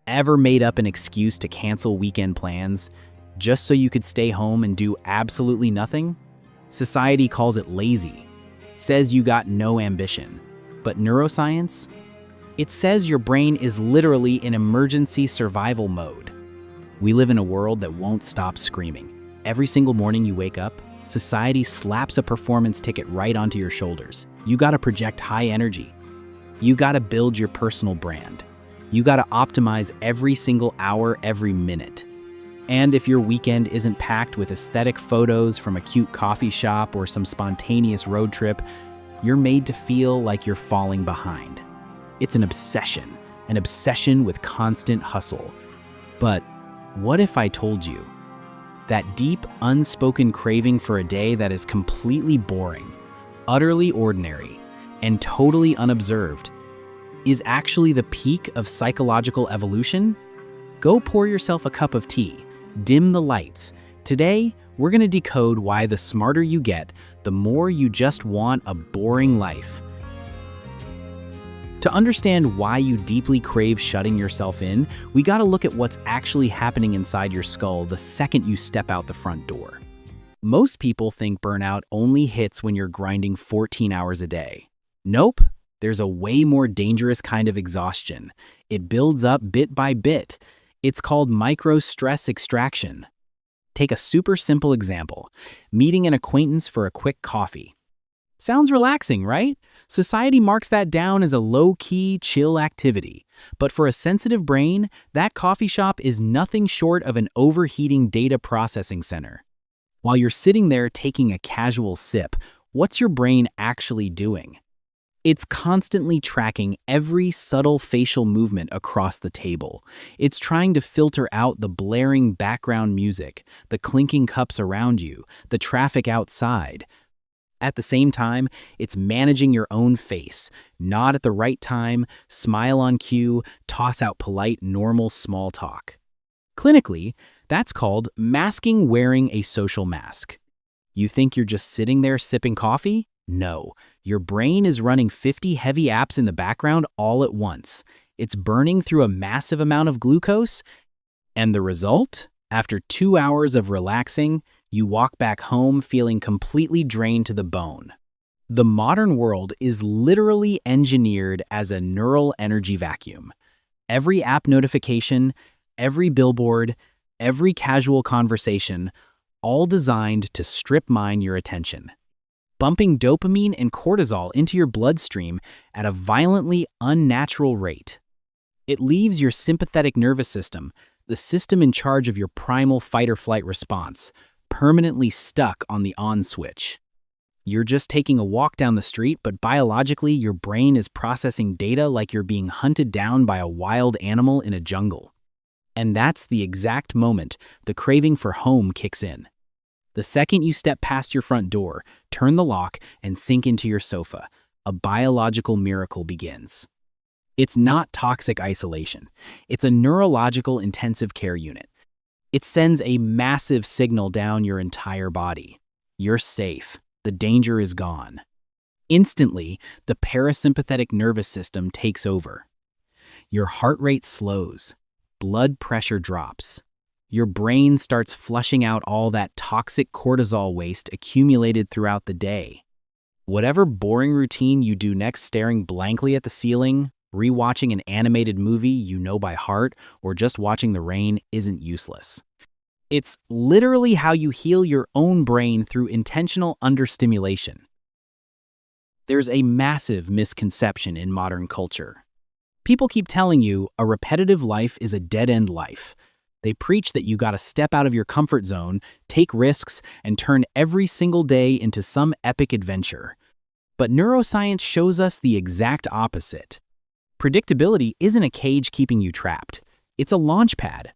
Ever made up an excuse to cancel weekend plans just so you could stay home and do absolutely nothing? Society calls it lazy, says you got no ambition. But neuroscience? It says your brain is literally in emergency survival mode. We live in a world that won't stop screaming. Every single morning you wake up, society slaps a performance ticket right onto your shoulders. You gotta project high energy. You gotta build your personal brand. You gotta optimize every single hour, every minute. And if your weekend isn't packed with aesthetic photos from a cute coffee shop or some spontaneous road trip, you're made to feel like you're falling behind. It's an obsession with constant hustle. But what if I told you that deep, unspoken craving for a day that is completely boring, utterly ordinary, and totally unobserved is actually the peak of psychological evolution? Go pour yourself a cup of tea, dim the lights. Today, we're gonna decode why the smarter you get, the more you just want a boring life. To understand why you deeply crave shutting yourself in, we gotta look at what's actually happening inside your skull the second you step out the front door. Most people think burnout only hits when you're grinding 14 hours a day. Nope. There's a way more dangerous kind of exhaustion. It builds up bit by bit. It's called micro-stress extraction. Take a super simple example, meeting an acquaintance for a quick coffee. Sounds relaxing, right? Society marks that down as a low-key, chill activity. But for a sensitive brain, that coffee shop is nothing short of an overheating data processing center. While you're sitting there taking a casual sip, what's your brain actually doing? It's constantly tracking every subtle facial movement across the table. It's trying to filter out the blaring background music, the clinking cups around you, the traffic outside. At the same time, it's managing your own face. Nod at the right time, smile on cue, toss out polite, normal small talk. Clinically, that's called masking wearing a social mask. You think you're just sitting there sipping coffee? No. Your brain is running 50 heavy apps in the background all at once. It's burning through a massive amount of glucose. And the result? After 2 hours of relaxing, you walk back home feeling completely drained to the bone. The modern world is literally engineered as a neural energy vacuum. Every app notification, every billboard, every casual conversation, all designed to strip mine your attention, bumping dopamine and cortisol into your bloodstream at a violently unnatural rate. It leaves your sympathetic nervous system, the system in charge of your primal fight-or-flight response, permanently stuck on the on switch. You're just taking a walk down the street, but biologically your brain is processing data like you're being hunted down by a wild animal in a jungle. And that's the exact moment the craving for home kicks in. The second you step past your front door, turn the lock, and sink into your sofa, a biological miracle begins. It's not toxic isolation. It's a neurological intensive care unit. It sends a massive signal down your entire body. You're safe. The danger is gone. Instantly, the parasympathetic nervous system takes over. Your heart rate slows. Blood pressure drops. Your brain starts flushing out all that toxic cortisol waste accumulated throughout the day. Whatever boring routine you do next, staring blankly at the ceiling, rewatching an animated movie you know by heart, or just watching the rain isn't useless. It's literally how you heal your own brain through intentional understimulation. There's a massive misconception in modern culture. People keep telling you a repetitive life is a dead-end life. They preach that you gotta step out of your comfort zone, take risks, and turn every single day into some epic adventure. But neuroscience shows us the exact opposite. Predictability isn't a cage keeping you trapped. It's a launch pad.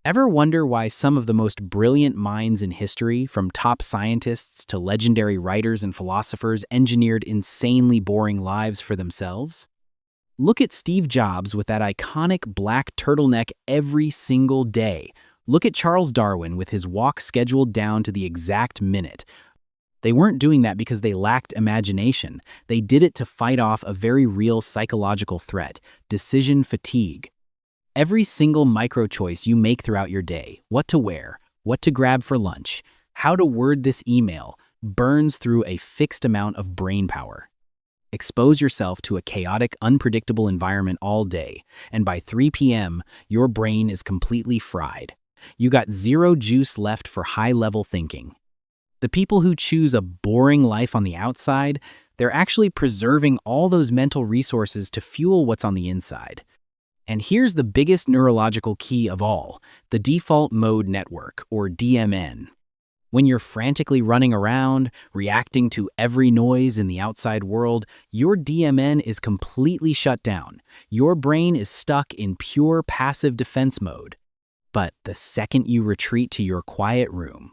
Ever wonder why some of the most brilliant minds in history, from top scientists to legendary writers and philosophers, engineered insanely boring lives for themselves? Look at Steve Jobs with that iconic black turtleneck every single day. Look at Charles Darwin with his walk scheduled down to the exact minute. They weren't doing that because they lacked imagination. They did it to fight off a very real psychological threat: decision fatigue. Every single micro choice you make throughout your day, what to wear, what to grab for lunch, how to word this email, burns through a fixed amount of brain power. Expose yourself to a chaotic, unpredictable environment all day, and by 3 p.m., your brain is completely fried. You got zero juice left for high-level thinking. The people who choose a boring life on the outside, they're actually preserving all those mental resources to fuel what's on the inside. And here's the biggest neurological key of all, the default mode network, or DMN. When you're frantically running around, reacting to every noise in the outside world, your DMN is completely shut down. Your brain is stuck in pure passive defense mode. But the second you retreat to your quiet room,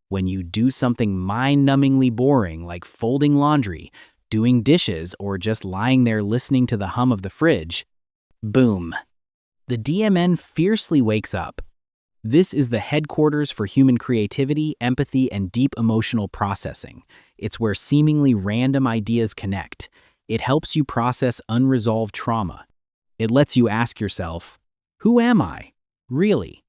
when you do something mind-numbingly boring like folding laundry, doing dishes, or just lying there listening to the hum of the fridge, boom, the DMN fiercely wakes up. This is the headquarters for human creativity, empathy, and deep emotional processing. It's where seemingly random ideas connect. It helps you process unresolved trauma. It lets you ask yourself, who am I? Really?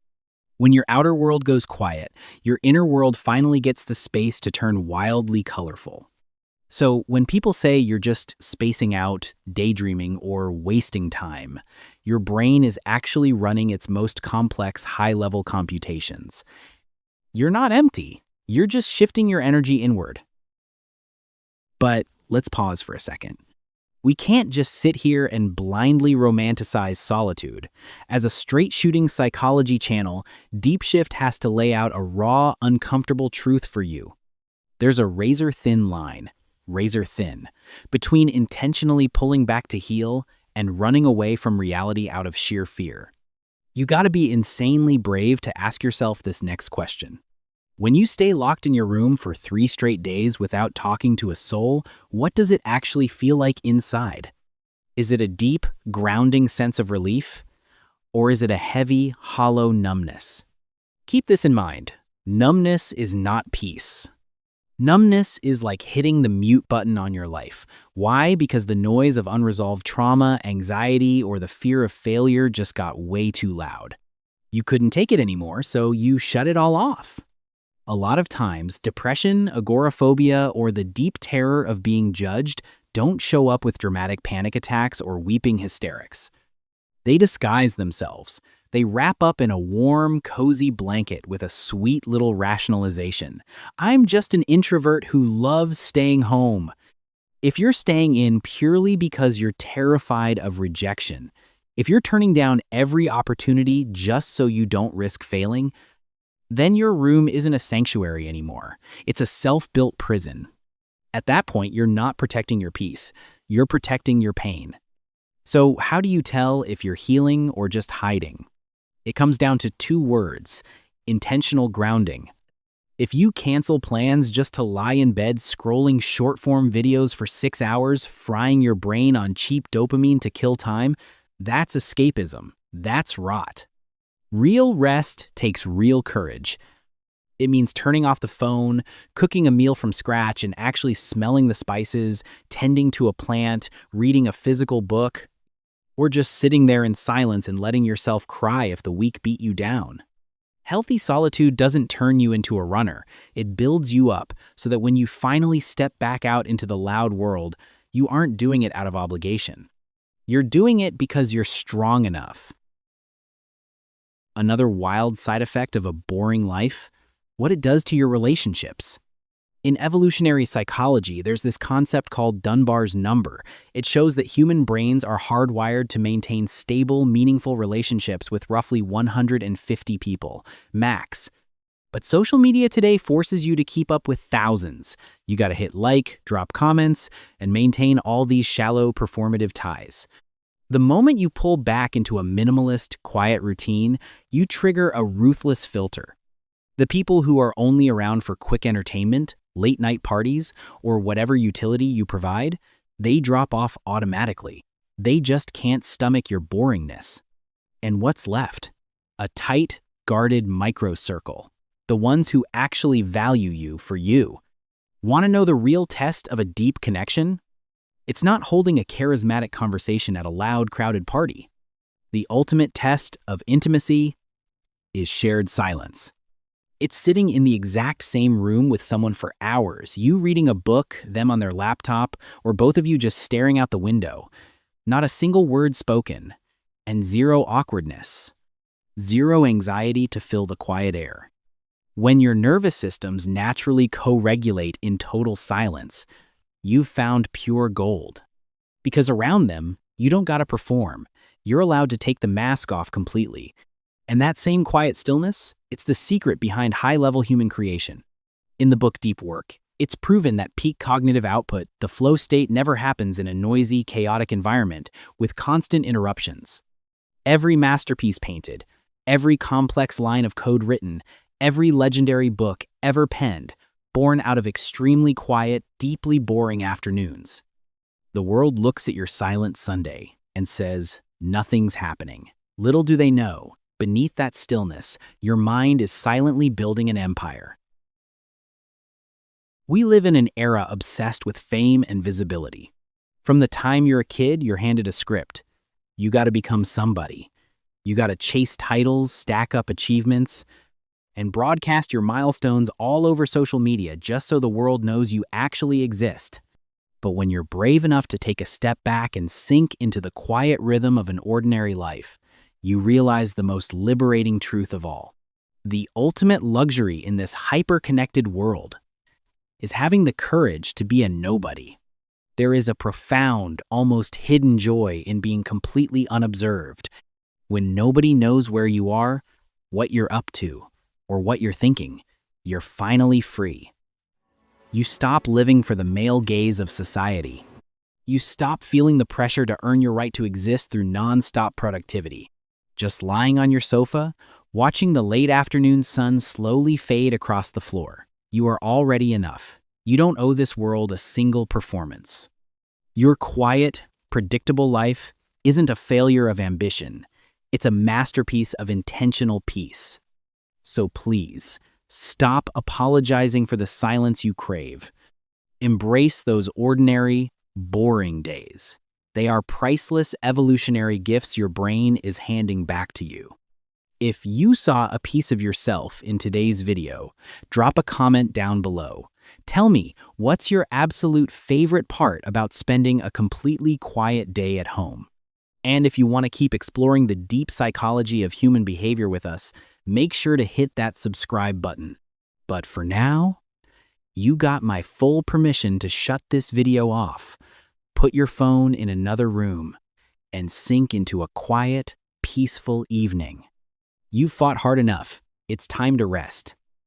When your outer world goes quiet, your inner world finally gets the space to turn wildly colorful. So when people say you're just spacing out, daydreaming, or wasting time, your brain is actually running its most complex high-level computations. You're not empty. You're just shifting your energy inward. But let's pause for a second. We can't just sit here and blindly romanticize solitude. As a straight-shooting psychology channel, Deep Shift has to lay out a raw, uncomfortable truth for you. There's a razor-thin line, razor-thin, between intentionally pulling back to heal and running away from reality out of sheer fear. You gotta be insanely brave to ask yourself this next question. When you stay locked in your room for 3 straight days without talking to a soul, what does it actually feel like inside? Is it a deep, grounding sense of relief? Or is it a heavy, hollow numbness? Keep this in mind. Numbness is not peace. Numbness is like hitting the mute button on your life. Why? Because the noise of unresolved trauma, anxiety, or the fear of failure just got way too loud. You couldn't take it anymore, so you shut it all off. A lot of times, depression, agoraphobia, or the deep terror of being judged don't show up with dramatic panic attacks or weeping hysterics. They disguise themselves. They wrap up in a warm, cozy blanket with a sweet little rationalization. I'm just an introvert who loves staying home. If you're staying in purely because you're terrified of rejection, if you're turning down every opportunity just so you don't risk failing, then your room isn't a sanctuary anymore. It's a self-built prison. At that point, you're not protecting your peace. You're protecting your pain. So how do you tell if you're healing or just hiding? It comes down to 2 words: intentional grounding. If you cancel plans just to lie in bed scrolling short-form videos for 6 hours, frying your brain on cheap dopamine to kill time, that's escapism. That's rot. Real rest takes real courage. It means turning off the phone, cooking a meal from scratch and actually smelling the spices, tending to a plant, reading a physical book, or just sitting there in silence and letting yourself cry if the week beat you down. Healthy solitude doesn't turn you into a runner. It builds you up so that when you finally step back out into the loud world, you aren't doing it out of obligation. You're doing it because you're strong enough. Another wild side effect of a boring life: what it does to your relationships. In evolutionary psychology, there's this concept called Dunbar's number. It shows that human brains are hardwired to maintain stable, meaningful relationships with roughly 150 people, max. But social media today forces you to keep up with thousands. You gotta hit like, drop comments, and maintain all these shallow, performative ties. The moment you pull back into a minimalist, quiet routine, you trigger a ruthless filter. The people who are only around for quick entertainment, late-night parties, or whatever utility you provide, they drop off automatically. They just can't stomach your boringness. And what's left? A tight, guarded microcircle. The ones who actually value you for you. Want to know the real test of a deep connection? It's not holding a charismatic conversation at a loud, crowded party. The ultimate test of intimacy is shared silence. It's sitting in the exact same room with someone for hours, you reading a book, them on their laptop, or both of you just staring out the window. Not a single word spoken, and zero awkwardness. Zero anxiety to fill the quiet air. When your nervous systems naturally co-regulate in total silence, you've found pure gold. Because around them, you don't gotta perform. You're allowed to take the mask off completely. And that same quiet stillness, it's the secret behind high-level human creation. In the book Deep Work, it's proven that peak cognitive output, the flow state, never happens in a noisy, chaotic environment with constant interruptions. Every masterpiece painted, every complex line of code written, every legendary book ever penned, born out of extremely quiet, deeply boring afternoons. The world looks at your silent Sunday and says, nothing's happening. Little do they know, beneath that stillness, your mind is silently building an empire. We live in an era obsessed with fame and visibility. From the time you're a kid, you're handed a script. You gotta become somebody. You gotta chase titles, stack up achievements, and broadcast your milestones all over social media just so the world knows you actually exist. But when you're brave enough to take a step back and sink into the quiet rhythm of an ordinary life, you realize the most liberating truth of all. The ultimate luxury in this hyper-connected world is having the courage to be a nobody. There is a profound, almost hidden joy in being completely unobserved. When nobody knows where you are, what you're up to, or what you're thinking, you're finally free. You stop living for the male gaze of society. You stop feeling the pressure to earn your right to exist through non-stop productivity. Just lying on your sofa, watching the late afternoon sun slowly fade across the floor. You are already enough. You don't owe this world a single performance. Your quiet, predictable life isn't a failure of ambition. It's a masterpiece of intentional peace. So please, stop apologizing for the silence you crave. Embrace those ordinary, boring days. They are priceless evolutionary gifts your brain is handing back to you. If you saw a piece of yourself in today's video, drop a comment down below. Tell me, what's your absolute favorite part about spending a completely quiet day at home? And if you want to keep exploring the deep psychology of human behavior with us, make sure to hit that subscribe button. But for now, you got my full permission to shut this video off. Put your phone in another room and sink into a quiet, peaceful evening. You've fought hard enough. It's time to rest.